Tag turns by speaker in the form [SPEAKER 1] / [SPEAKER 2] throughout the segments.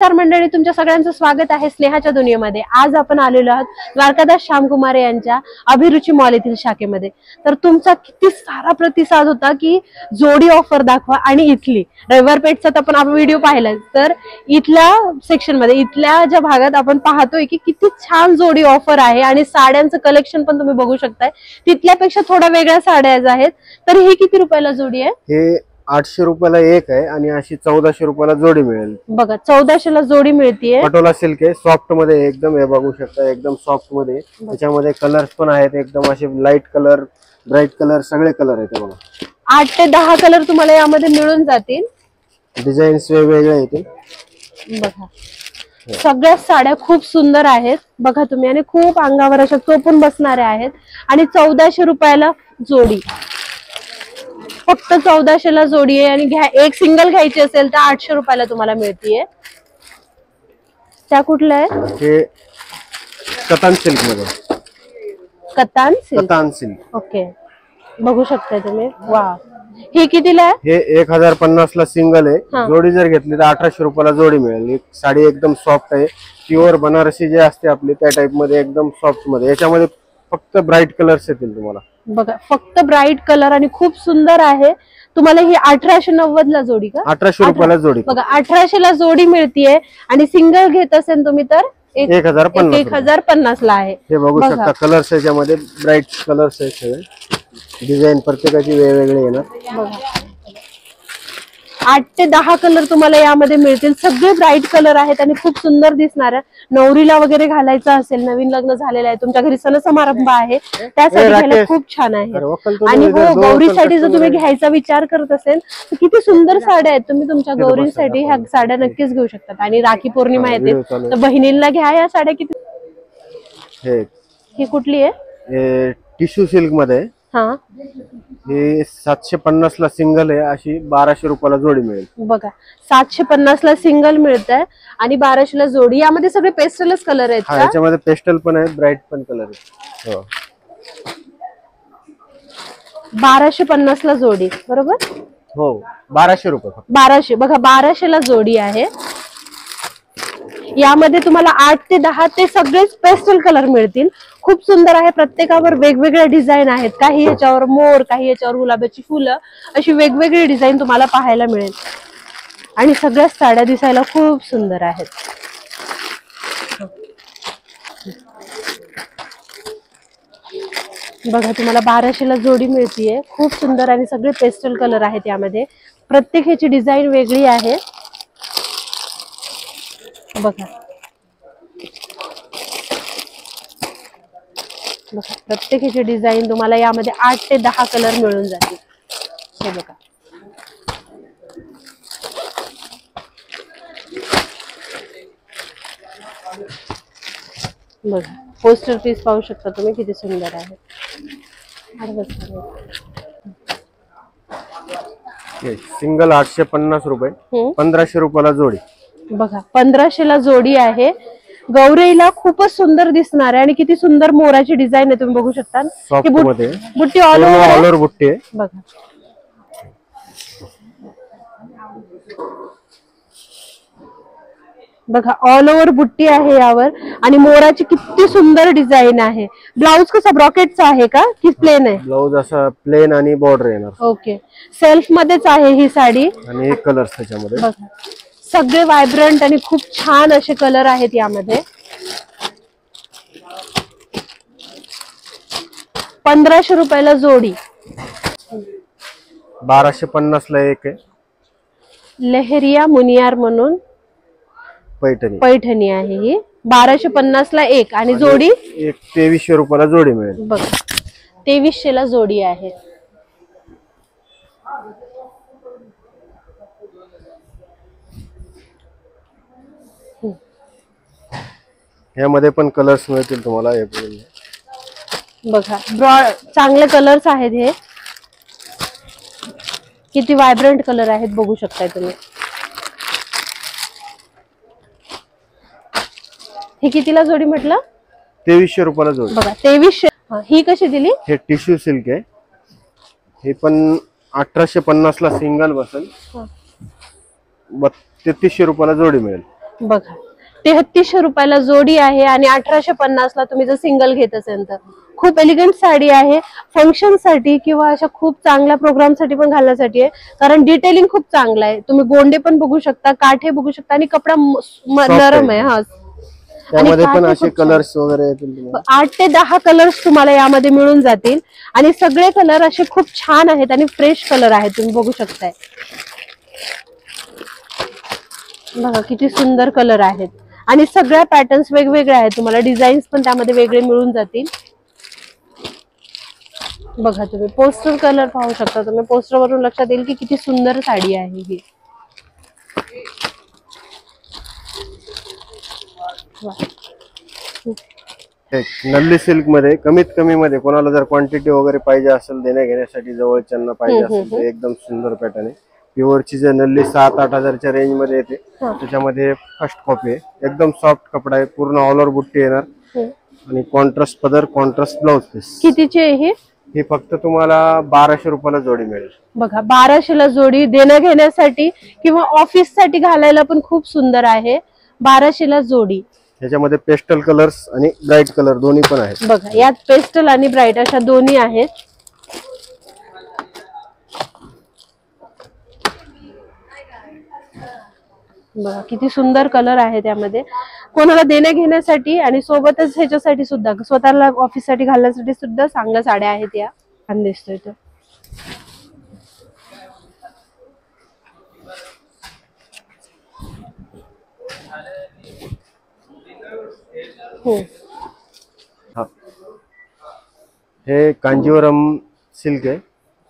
[SPEAKER 1] तर मंडळी तुमच्या सगळ्यांचं स्वागत आहे स्नेहाच्या दुनियेमध्ये। आज आपण आलेलो आहोत द्वारकादास श्यामकुमार यांच्या अभिरुची मॉल येथील शाखेमध्ये। तर तुमचा किती सारा प्रतिसाद होता की जोडी ऑफर दाखवा, आणि इथली रविवार पेठचा तर आपण व्हिडिओ पाहिलाय, तर इथल्या सेक्शन मध्ये इथल्या ज्या भागात आपण पाहतोय की किती छान जोडी ऑफर आहे आणि साड्यांचं कलेक्शन पण तुम्ही बघू शकताय। तिथल्यापेक्षा थोड्या वेगळ्या साड्या आहेत। तर ही किती रुपयाला जोडी आहे?
[SPEAKER 2] हे 800 रुपयाला एक आहे आणि अशी 1400 रुपयाला जोडी मिळेल।
[SPEAKER 1] बघा 1400 ला जोडी मिळतीये।
[SPEAKER 2] पटोला सिल्क आहे, सॉफ्ट मध्ये एकदम, हे बघू शकता एकदम सॉफ्ट मध्ये। त्याच्यामध्ये कलर्स पण आहेत, एकदम असे लाईट कलर, ब्राईट कलर, सगळे कलर आहेत बघा।
[SPEAKER 1] 8 ते 10 कलर तुम्हाला यामध्ये मिळून जातील।
[SPEAKER 2] डिझाईन्स वेगवेगळे येतील
[SPEAKER 1] बघा, सगळ्या साड्या खूप सुंदर आहेत बघा तुम्ही, आणि खूप अंगावर अशा चोपून बसणाऱ्या आहेत। आणि 1400 रुपयाला जोडी, फक्त 1400 ला जोडी आहे। आणि एक सिंगल घ्यायची असेल तर 800 रुपयाला तुम्हाला मिळतीये। त्या कुठल्या आहे?
[SPEAKER 2] हे कतान सिल्क मध्ये,
[SPEAKER 1] कतान सिल्क,
[SPEAKER 2] कतान सिल्क।
[SPEAKER 1] ओके, बघू शकता तुम्ही। वा, हे कितीला आहे?
[SPEAKER 2] हे 1050 ला सिंगल आहे। जोडी जर घेतली तर 1800 रुपयाला जोडी मिळेल। एक साडी एकदम सॉफ्ट आहे, प्युअर बनारसी जे असते आपली त्या टाइप मध्ये, एकदम सॉफ्ट मध्ये। याच्यामध्ये फक्त ब्राईट कलर्स येतील तुम्हाला
[SPEAKER 1] बघा, फक्त ब्राईट कलर आणि खूप सुंदर आहे। तुम्हाला ही 1890 ला जोडी का?
[SPEAKER 2] 1800 रुपयाला जोडी
[SPEAKER 1] बघा, 1800 ला जोडी मिळतीये। आणि सिंगल घेत असेल तुम्ही तर 1050 ला आहे।
[SPEAKER 2] हे बघू शकता कलर्स याच्यामध्ये ब्राईट कलर्स आहेत सगळे, डिझाईन प्रत्येकाची वेगवेगळी येणार।
[SPEAKER 1] बघा, 8 ते 10 कलर तुम्हाला यामध्ये मिळतील। सगळे ब्राईट कलर आहेत आणि खूप सुंदर दिसणार आहे। नवरीला वगैरे घालायचं असेल, नवीन लग्न झालेलं आहे, तुमच्या घरी सण समारंभ आहे, त्यासाठी घ्यायला खूप छान आहे। आणि हो, गौरीसाठी जर तुम्ही घ्यायचा विचार करत असेल तर किती सुंदर साड्या आहेत। तुम्ही तुमच्या गौरीसाठी ह्या साड्या नक्कीच घेऊ शकतात। आणि राखी पौर्णिमा येते तर बहिणींना घ्या या साड्या। किती, ही कुठली आहे?
[SPEAKER 2] टिश्यू सिल्क मध्ये, हे 750 ला सिंगल आहे, अशी 1200 रुपयाला जोडी मिळेल।
[SPEAKER 1] बघा, 750 ला सिंगल मिळत आहे आणि 1200 ला जोडी। यामध्ये सगळे पेस्टलच कलर आहेत का?
[SPEAKER 2] याच्यामध्ये पेस्टल पण आहे, ब्राईट पण कलर आहे।
[SPEAKER 1] 1250 ला जोडी, बरोबर?
[SPEAKER 2] हो, 1200 रुपये।
[SPEAKER 1] 1200, बघा 1200 ला जोडी आहे। यामध्ये तुम्हाला 8 ते 10 ते सगळेच पेस्टल कलर मिळतील। खूप सुंदर आहे, प्रत्येकावर वेगवेगळे डिझाईन आहेत। काही याच्यावर मोर, काही याच्यावर गुलाबाची फुलं, अशी वेगवेगळी डिझाईन तुम्हाला पाहायला मिळेल। आणि सगळ्या साड्या दिसायला खूप सुंदर आहेत। बघा, तुम्हाला 1200 ला जोडी मिळतीये। खूप सुंदर आणि सगळे पेस्टल कलर आहेत यामध्ये। प्रत्येक ह्याची डिझाईन वेगळी आहे बघा। प्रत्येक ह्याची डिझाईन तुम्हाला यामध्ये 8 ते 10 कलर मिळून जातील। हे बघा, बघा पोस्टर पीस पाहू शकता तुम्ही, किती सुंदर आहे।
[SPEAKER 2] सिंगल 850 रुपये, 1500 रुपयाला जोडी।
[SPEAKER 1] बघा, 1500 ला जोडी आहे। गौरीला खूपच सुंदर दिसणार आहे। आणि किती सुंदर मोराची डिझाईन आहे, तुम्ही बघू शकता। बुट्टी ऑल ओव्हर
[SPEAKER 2] बुट्टी आहे
[SPEAKER 1] बघा। बघा, ऑल ओव्हर बुट्टी आहे यावर, आणि मोराची किती सुंदर डिझाईन आहे। ब्लाउज कसा ब्रॉकेटचा आहे का की प्लेन आहे?
[SPEAKER 2] ब्लाउज असा प्लेन आणि बॉर्डर येणार।
[SPEAKER 1] ओके, सेल्फ मध्येच आहे ही साडी।
[SPEAKER 2] आणि एक कलर त्याच्यामध्ये
[SPEAKER 1] बघा, सगळे व्हायब्रंट आणि खूप छान असे कलर आहेत यामध्ये। 1500 रुपयाला जोडी,
[SPEAKER 2] 1250 ला एक आहे।
[SPEAKER 1] लहेरिया मुनियार म्हणून पैठणी आहे ही, 1250 ला एक, आणि जोडी
[SPEAKER 2] 2300 रुपयाला जोडी मिळेल।
[SPEAKER 1] बघा, 2300 ला जोडी आहे।
[SPEAKER 2] यामध्ये पण कलर्स मिळतील तुम्हाला।
[SPEAKER 1] बघा, चांगले कलर्स आहेत हे, किती व्हायब्रंट कलर आहेत बघू शकताय तुम्ही। हे कितीला जोडी म्हटलं?
[SPEAKER 2] 2300 रुपयाला जोडी।
[SPEAKER 1] बघा, 2300। ही कशी दिली?
[SPEAKER 2] हे टिश्यू सिल्क आहे, हे पण 1850 ला सिंगल बसेल, 3300 रुपयाला जोडी मिळेल।
[SPEAKER 1] बघा 3300 रुपयाला जोडी आहे आणि 1850 ला तुम्ही जर सिंगल घेत असेल तर खूप एलिगंट साडी आहे. फंक्शन साठी किंवा अशा खूप चांगल्या प्रोग्राम साठी पण घालण्यासाठी आहे, कारण डिटेलिंग खूप चांगलं आहे. तुम्ही गोंडे पण बघू शकता, काठे बघू शकता आणि कपडा नरम आहे. हा
[SPEAKER 2] त्यामध्ये पण असे कलर्स वगैरे येतील.
[SPEAKER 1] 8 ते 10 कलर्स तुम्हाला यामध्ये मिळून जातील आणि सगळे कलर असे खूप छान आहेत आणि फ्रेश कलर आहेत. तुम्ही बघू शकताय बघा किती सुंदर कलर आहेत आणि सगळ्या पॅटर्न्स वेगवेगळे आहेत. तुम्हाला डिझाईन्स पण त्यामध्ये वेगळे मिळून जातील. बघा तुम्ही पोस्टर कलर पाहू शकता. तुम्ही पोस्टर वरून लक्षात येईल की किती सुंदर साडी आहे ही.
[SPEAKER 2] नल्ली सिल्क मध्ये कमीत कमी मध्ये कोणाला जर क्वांटिटी वगैरे पाहिजे असेल देण्या घेण्यासाठी जवळच्यांना पाहिजे असेल तर एकदम सुंदर पॅटर्न आहे. प्युअरची जे नल्ली 7-8 हजारच्या रेंज मध्ये येते त्याच्यामध्ये फर्स्ट कॉपी आहे. एकदम सॉफ्ट कपडा आहे, पूर्ण ऑल ओव्हर बुट्टी येणार आणि कॉन्ट्रास्ट पदर, कॉन्ट्रास्ट ब्लाउज पीस.
[SPEAKER 1] कितीची आहे
[SPEAKER 2] ही फक्त तुम्हाला 1200 रुपयाला जोडी मिळेल.
[SPEAKER 1] बघा 1200 ला जोडी देण्या घेण्यासाठी किंवा ऑफिस साठी घालायला पण खूप सुंदर आहे. 1200 ला जोडी.
[SPEAKER 2] याच्यामध्ये पेस्टल कलर्स आणि ब्राईट कलर दोन्ही पण आहेत.
[SPEAKER 1] बघा यात पेस्टल आणि ब्राईट अशा दोन्ही आहेत. बघा किती सुंदर कलर आहे त्यामध्ये. कोणाला देण्या घेण्यासाठी आणि सोबतच ह्याच्यासाठी सुद्धा स्वतःला ऑफिस साठी घालण्यासाठी सुद्धा चांगल्या साड्या आहेत या. छान दिसतोय तो.
[SPEAKER 2] हे कांजीवरम सिल्क आहे.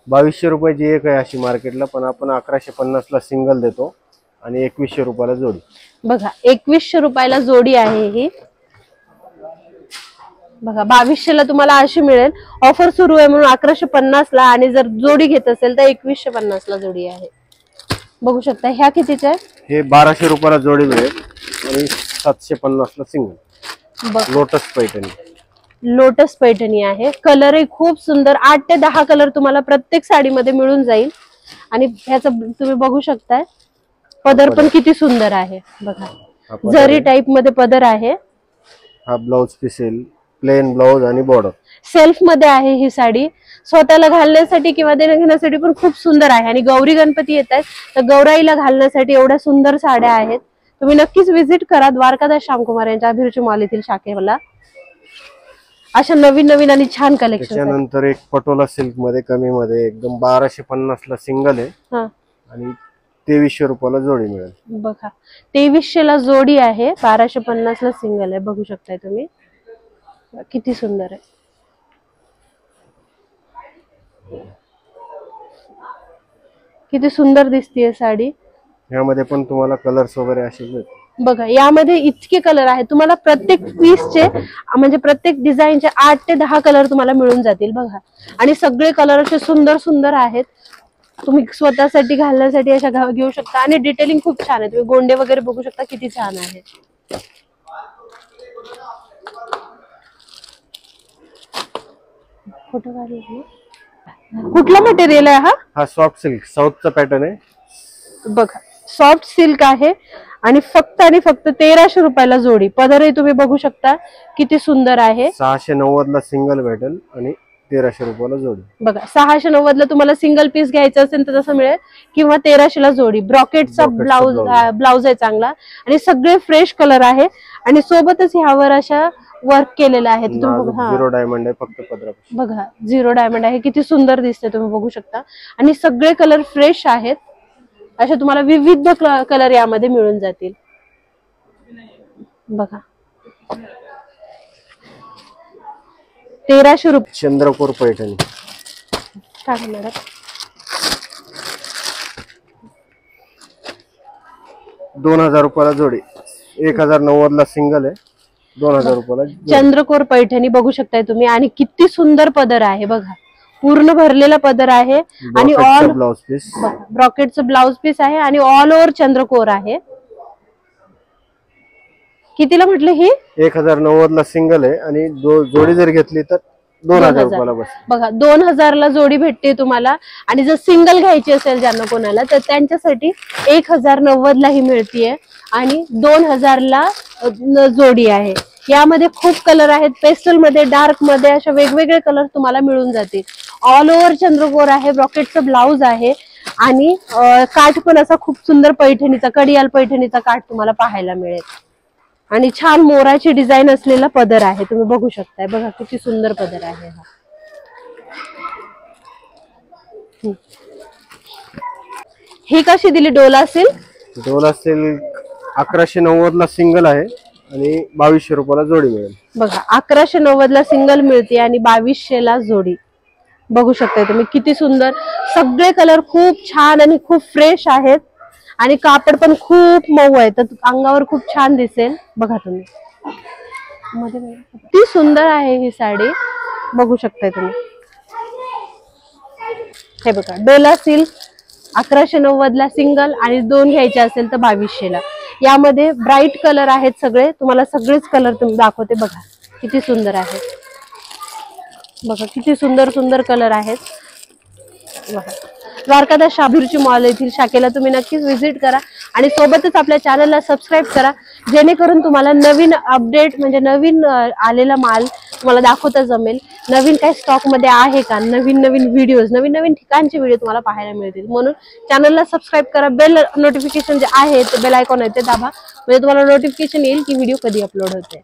[SPEAKER 2] 2200 रुपयाची एक आहे अशी मार्केटला, पण आपण 1150 ला सिंगल देतो आणि 2100 रुपयाला जोडी.
[SPEAKER 1] बघा 2100 रुपयाला जोडी आहे ही. बघा 2200 ला तुम्हाला अशी मिळेल. ऑफर सुरू आहे म्हणून 1150 ला आणि जर जोडी घेत असेल तर 2150 ला जोडी आहे. बघू शकता. ह्या कितीच्या आहेत?
[SPEAKER 2] हे 1200 रुपयाला जोडी मिळेल आणि 750 ला single. Lotus Paithani.
[SPEAKER 1] Lotus Paithani आहे. कलरही खूप सुंदर. 8 ते 10 कलर तुम्हाला प्रत्येक साडीमध्ये मिळून जाईल आणि ह्याचा तुम्ही बघू शकताय पदर पण किती सुंदर आहे. बघा जरी टाइप मध्ये पदर आहे.
[SPEAKER 2] हा ब्लाउज पीस येईल, प्लेन ब्लाउज आणि बॉर्डर.
[SPEAKER 1] सेल्फ मध्ये आहे ही साडी. स्वतःला घालण्यासाठी किंवा देण्या घेण्यासाठी पण खूप सुंदर आहे. आणि गौरी गणपती येत आहेत तर गौराईला घालण्यासाठी एवढ्या सुंदर साड्या आहेत. तुम्ही नक्कीच व्हिजिट करा द्वारकादास श्यामकुमार यांच्या अभिरुची मॉल येथील शाखेला. अशा नवीन नवीन आणि छान कलेक्शन.
[SPEAKER 2] त्याच्यानंतर एक पटोला सिल्क मध्ये कमी मध्ये एकदम 1250 ला सिंगल आहे आणि 2300 रुपयाला जोडी मिळेल.
[SPEAKER 1] बघा 2300 ला जोडी आहे, 1250 ला सिंगल आहे. बघू शकताय तुम्ही किती सुंदर आहे. किती सुंदर दिसतीये साडी.
[SPEAKER 2] यामध्ये पण तुम्हाला कलर्स वगैरे असे मिळतील.
[SPEAKER 1] बघा यामध्ये इतके कलर आहेत. तुम्हाला प्रत्येक पीसचे म्हणजे प्रत्येक डिझाईनचे 8 ते 10 कलर तुम्हाला मिळून जातील. बघा आणि सगळे कलर असे सुंदर सुंदर आहेत. तुम्ही स्वतःसाठी घालण्यासाठी अशा घेऊ शकता आणि डिटेलिंग खूप छान आहे. तुम्ही गोंडे वगैरे बघू शकता किती छान आहे. फोटो काढले. कुठला मटेरियल आहे
[SPEAKER 2] हा सॉफ्ट सिल्क साऊथचा पॅटर्न आहे.
[SPEAKER 1] बघा सॉफ्ट सिल्क आहे आणि फक्त 1300 रुपयाला जोडी. पदरही तुम्ही बघू शकता किती सुंदर आहे.
[SPEAKER 2] 690 ला सिंगल भेटेल आणि 1300 रुपयाला जोडी.
[SPEAKER 1] बघा 690 ला तुम्हाला सिंगल पीस घ्यायचं असेल तर तसं मिळेल किंवा 1300 ला जोडी. ब्रॉकेटचा ब्लाउज आहे चांगला आणि सगळे फ्रेश कलर आहे आणि सोबतच ह्यावर अशा वर्क केलेलं आहे.
[SPEAKER 2] झिरो डायमंड आहे फक्त पदरापासून.
[SPEAKER 1] बघा झिरो डायमंड आहे. किती सुंदर दिसते तुम्ही बघू शकता आणि सगळे कलर फ्रेश आहेत. अशा तुम्हाला विविध कलर यामध्ये मिळून जातील. बघा 1300 रुपये.
[SPEAKER 2] चंद्रकोर पैठणी.
[SPEAKER 1] काय मॅडम
[SPEAKER 2] 2000 रुपयाला जोडी. 1090 ला सिंगल आहे. 2000 रुपयाला
[SPEAKER 1] चंद्रकोर पैठणी बघू शकताय तुम्ही आणि किती सुंदर पदर आहे. बघा पूर्ण भरलेला पदर आहे आणि ऑल
[SPEAKER 2] ब्लाउज पीस.
[SPEAKER 1] ब्रॉकेटचं ब्लाउज पीस आहे आणि ऑल ओव्हर चंद्रकोर आहे. कितीला म्हटलं ही?
[SPEAKER 2] 1090 ला सिंगल आहे आणि जोडी जर घेतली तर 2000 रुपयाला बस.
[SPEAKER 1] बघा 2000 ला जोडी भेटते तुम्हाला. आणि जर सिंगल घ्यायची असेल ज्यांना कोणाला तर त्यांच्यासाठी 1090 ला ही मिळतीये आणि 2000 ला जोडी आहे. यामध्ये खूप कलर आहेत, पेस्टल मध्ये, डार्क मध्ये, अशा वेगवेगळे कलर तुम्हाला मिळून जातील. ऑल ओव्हर चंद्रकोर आहे, ब्रॉकेटचं ब्लाउज आहे आणि काठ पण असा खूप सुंदर पैठणीचा, कडियाल पैठणीचा काठ तुम्हाला पाहायला मिळेल. आणि छान मोराची डिझाईन असलेला पदर आहे, तुम्ही बघू शकताय. बघा किती सुंदर पदर आहे हा. ही कशी दिली डोला सिल्क?
[SPEAKER 2] डोला सिल्क 1190 ला सिंगल आहे आणि 2200 रुपयाला जोडी मिळेल.
[SPEAKER 1] बघा 1190 ला सिंगल मिळते आणि 2200 ला जोडी. बघू शकताय तुम्ही किती सुंदर. सगळे कलर खूप छान आणि खूप फ्रेश आहेत आणि कापड पण खूप मऊ आहे, तर अंगावर खूप छान दिसेल. बघा तुम्ही किती सुंदर आहे ही साडी, बघू शकताय तुम्ही. हे बघा डोला सिल्क 1190 ला सिंगल आणि 2 घ्यायचे असेल तर 2200 ला. यामध्ये ब्राईट कलर आहेत सगळे, तुम्हाला सगळेच कलर तुम्ही दाखवते. बघा किती सुंदर आहे, बघा किती सुंदर सुंदर कलर आहेत. बघा द्वारकादास शाबूरची मॉल येथील शाखेला तुम्ही नक्कीच व्हिजिट करा आणि सोबतच आपल्या चॅनलला सबस्क्राईब करा, जेणेकरून तुम्हाला नवीन अपडेट म्हणजे नवीन आलेला माल तुम्हाला दाखवता जमेल. नवीन काही स्टॉक मध्ये आहे का, नवीन नवीन व्हिडिओज, नवीन नवीन ठिकाणचे व्हिडिओ तुम्हाला पाहायला मिळतील. म्हणून चॅनलला सबस्क्राईब करा. बेल नोटिफिकेशन जे आहे ते बेल आयकॉन आहे ते दाबा, म्हणजे तुम्हाला नोटिफिकेशन येईल की व्हिडिओ कधी अपलोड होते.